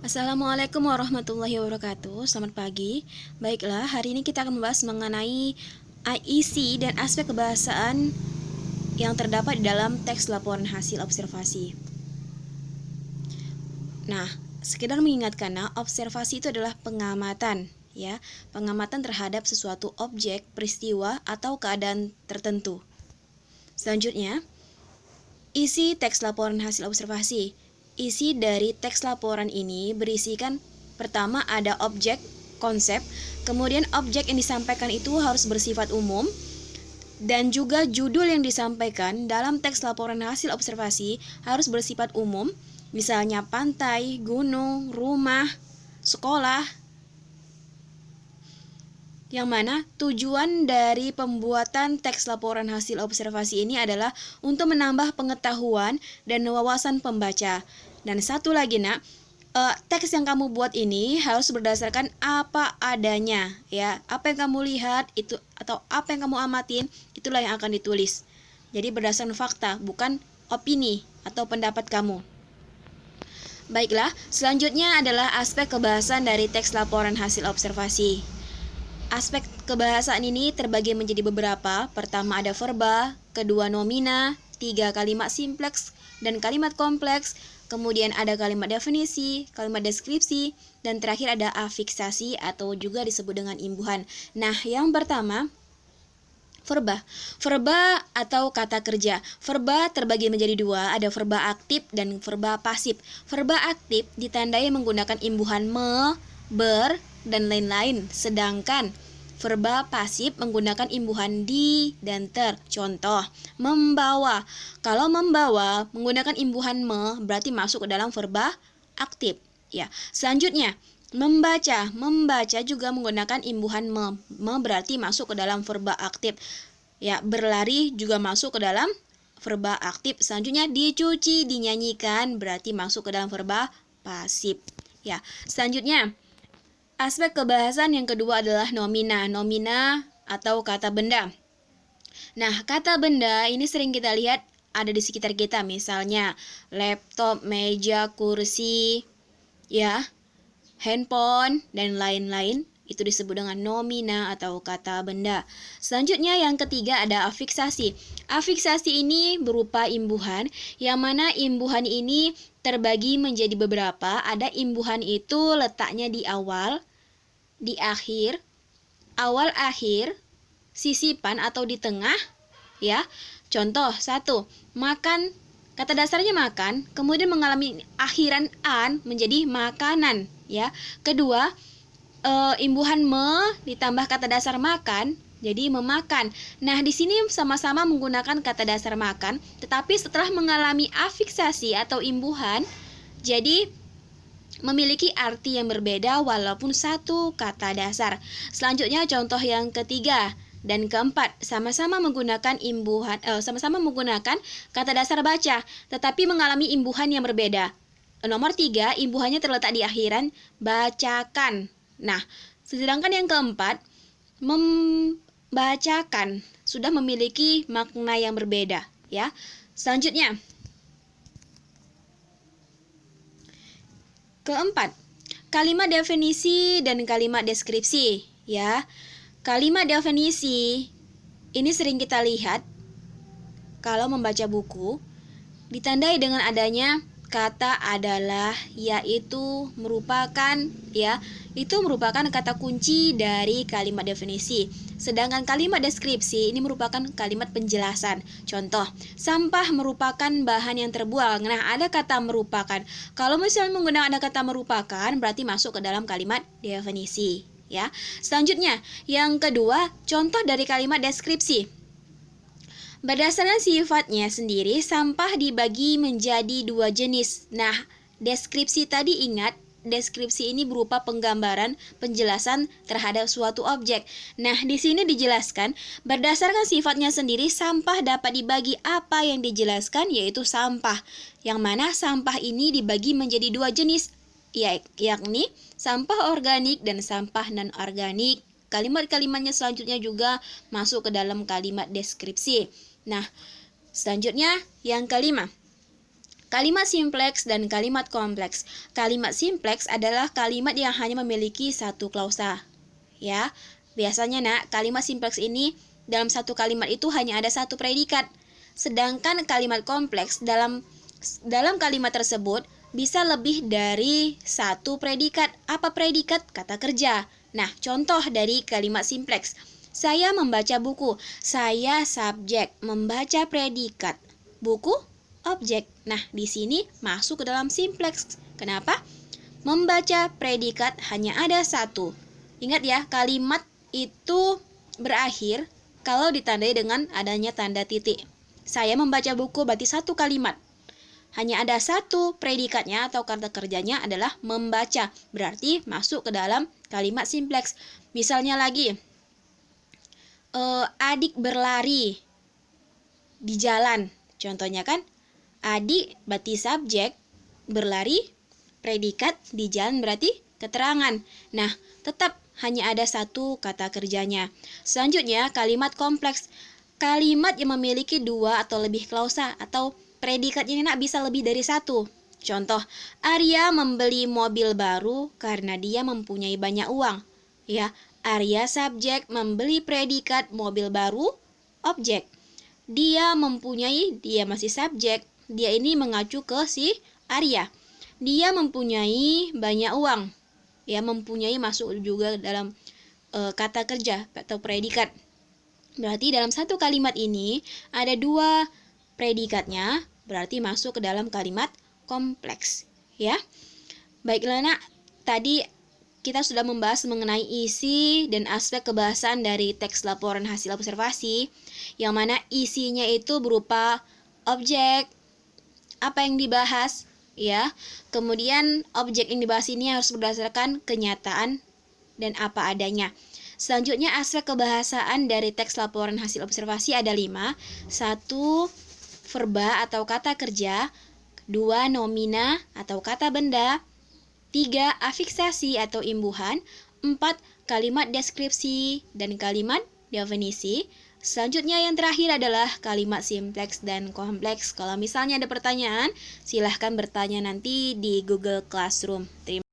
Assalamualaikum warahmatullahi wabarakatuh. Selamat pagi. Baiklah, hari ini kita akan membahas mengenai isi dan aspek kebahasaan yang terdapat di dalam teks laporan hasil observasi. Nah, sekedar mengingatkan, observasi itu adalah pengamatan, ya, pengamatan terhadap sesuatu objek, peristiwa, atau keadaan tertentu. Selanjutnya, isi teks laporan hasil observasi. Isi dari teks laporan ini berisikan pertama ada objek, konsep, kemudian objek yang disampaikan itu harus bersifat umum, dan juga judul yang disampaikan dalam teks laporan hasil observasi harus bersifat umum, misalnya pantai, gunung, rumah, sekolah. Yang mana tujuan dari pembuatan teks laporan hasil observasi ini adalah untuk menambah pengetahuan dan wawasan pembaca. Dan satu lagi teks yang kamu buat ini harus berdasarkan apa adanya, ya. Apa yang kamu lihat itu atau apa yang kamu amatin, itulah yang akan ditulis. Jadi berdasarkan fakta, bukan opini atau pendapat kamu. Baiklah, selanjutnya adalah aspek kebahasan dari teks laporan hasil observasi. Aspek kebahasaan ini terbagi menjadi beberapa. Pertama ada verba, kedua nomina, tiga kalimat simpleks dan kalimat kompleks, kemudian ada kalimat definisi, kalimat deskripsi, dan terakhir ada afiksasi atau juga disebut dengan imbuhan. Nah, yang pertama, verba. Verba atau kata kerja. Verba terbagi menjadi dua, ada verba aktif dan verba pasif. Verba aktif ditandai menggunakan imbuhan me, ber, dan lain-lain. Sedangkan verba pasif menggunakan imbuhan di dan ter. Contoh, membawa. Kalau membawa menggunakan imbuhan me, berarti masuk ke dalam verba aktif. Ya. Selanjutnya, membaca. Membaca juga menggunakan imbuhan me. Me berarti masuk ke dalam verba aktif. Ya, berlari juga masuk ke dalam verba aktif. Selanjutnya, dicuci, dinyanyikan berarti masuk ke dalam verba pasif. Ya. Selanjutnya, aspek kebahasan yang kedua adalah nomina. Nomina atau kata benda. Nah, kata benda ini sering kita lihat ada di sekitar kita, misalnya laptop, meja, kursi, ya, handphone, dan lain-lain. Itu disebut dengan nomina atau kata benda. Selanjutnya yang ketiga ada afiksasi. Afiksasi ini berupa imbuhan, yang mana imbuhan ini terbagi menjadi beberapa. Ada imbuhan itu letaknya di awal, di akhir, awal akhir, sisipan atau di tengah, ya. Contoh, satu, makan, kata dasarnya makan, kemudian mengalami akhiran an menjadi makanan, ya. Kedua, imbuhan me ditambah kata dasar makan jadi memakan. Nah, di sini sama-sama menggunakan kata dasar makan, tetapi setelah mengalami afiksasi atau imbuhan jadi memiliki arti yang berbeda walaupun satu kata dasar. Selanjutnya contoh yang ketiga dan keempat sama-sama menggunakan sama-sama menggunakan kata dasar baca, tetapi mengalami imbuhan yang berbeda. Nomor 3, imbuhannya terletak di akhiran bacakan. Nah, sedangkan yang keempat, membacakan sudah memiliki makna yang berbeda, ya. Selanjutnya, keempat, kalimat definisi dan kalimat deskripsi, ya. Kalimat definisi ini sering kita lihat kalau membaca buku, ditandai dengan adanya kata adalah, yaitu merupakan, ya, itu merupakan kata kunci dari kalimat definisi. Sedangkan kalimat deskripsi ini merupakan kalimat penjelasan. Contoh, sampah merupakan bahan yang terbuang. Nah, ada kata merupakan. Kalau misalnya menggunakan ada kata merupakan, berarti masuk ke dalam kalimat definisi, ya. Selanjutnya, yang kedua, contoh dari kalimat deskripsi. Berdasarkan sifatnya sendiri, sampah dibagi menjadi dua jenis. Nah, deskripsi tadi ingat, deskripsi ini berupa penggambaran, penjelasan terhadap suatu objek. Nah, di sini dijelaskan, berdasarkan sifatnya sendiri, sampah dapat dibagi apa yang dijelaskan, yaitu sampah. Yang mana sampah ini dibagi menjadi dua jenis, yakni sampah organik dan sampah non-organik. Kalimat-kalimatnya selanjutnya juga masuk ke dalam kalimat deskripsi. Nah, selanjutnya yang kelima, Kalimat simpleks dan kalimat kompleks. Kalimat simpleks adalah kalimat yang hanya memiliki satu klausa. Ya, biasanya nak, kalimat simpleks ini dalam satu kalimat itu hanya ada satu predikat. Sedangkan kalimat kompleks dalam kalimat tersebut bisa lebih dari satu predikat. Apa predikat? Kata kerja. Nah, contoh dari kalimat simpleks. Saya membaca buku. Saya subjek, membaca predikat. Buku objek. Nah, di sini masuk ke dalam simpleks. Kenapa? Membaca predikat hanya ada satu. Ingat ya, kalimat itu berakhir kalau ditandai dengan adanya tanda titik. Saya membaca buku berarti satu kalimat. Hanya ada satu predikatnya atau kata kerjanya adalah membaca. Berarti masuk ke dalam kalimat simpleks. Misalnya lagi, adik berlari di jalan. Contohnya kan, adik berarti subjek, berlari, predikat, di jalan berarti keterangan. Nah, tetap hanya ada satu kata kerjanya. Selanjutnya, kalimat kompleks. Kalimat yang memiliki dua atau lebih klausa atau predikatnya nak bisa lebih dari satu. Contoh, Arya membeli mobil baru karena dia mempunyai banyak uang. Ya, Arya subjek, membeli predikat, mobil baru, objek. Dia masih subjek. Dia ini mengacu ke si Arya. Dia mempunyai banyak uang. Ya, mempunyai masuk juga dalam kata kerja atau predikat. Berarti dalam satu kalimat ini ada dua predikatnya, berarti masuk ke dalam kalimat kompleks. Ya, baiklah nak, tadi kita sudah membahas mengenai isi dan aspek kebahasaan dari teks laporan hasil observasi, yang mana isinya itu berupa objek, apa yang dibahas, ya. Kemudian objek yang dibahas ini harus berdasarkan kenyataan dan apa adanya. Selanjutnya, aspek kebahasaan dari teks laporan hasil observasi ada 5. 1. Verba atau kata kerja. 2. Nomina atau kata benda. 3. Afiksasi atau imbuhan. 4. Kalimat deskripsi dan kalimat definisi. Selanjutnya yang terakhir adalah kalimat simpleks dan kompleks. Kalau misalnya ada pertanyaan, silahkan bertanya nanti di Google Classroom. Terima kasih.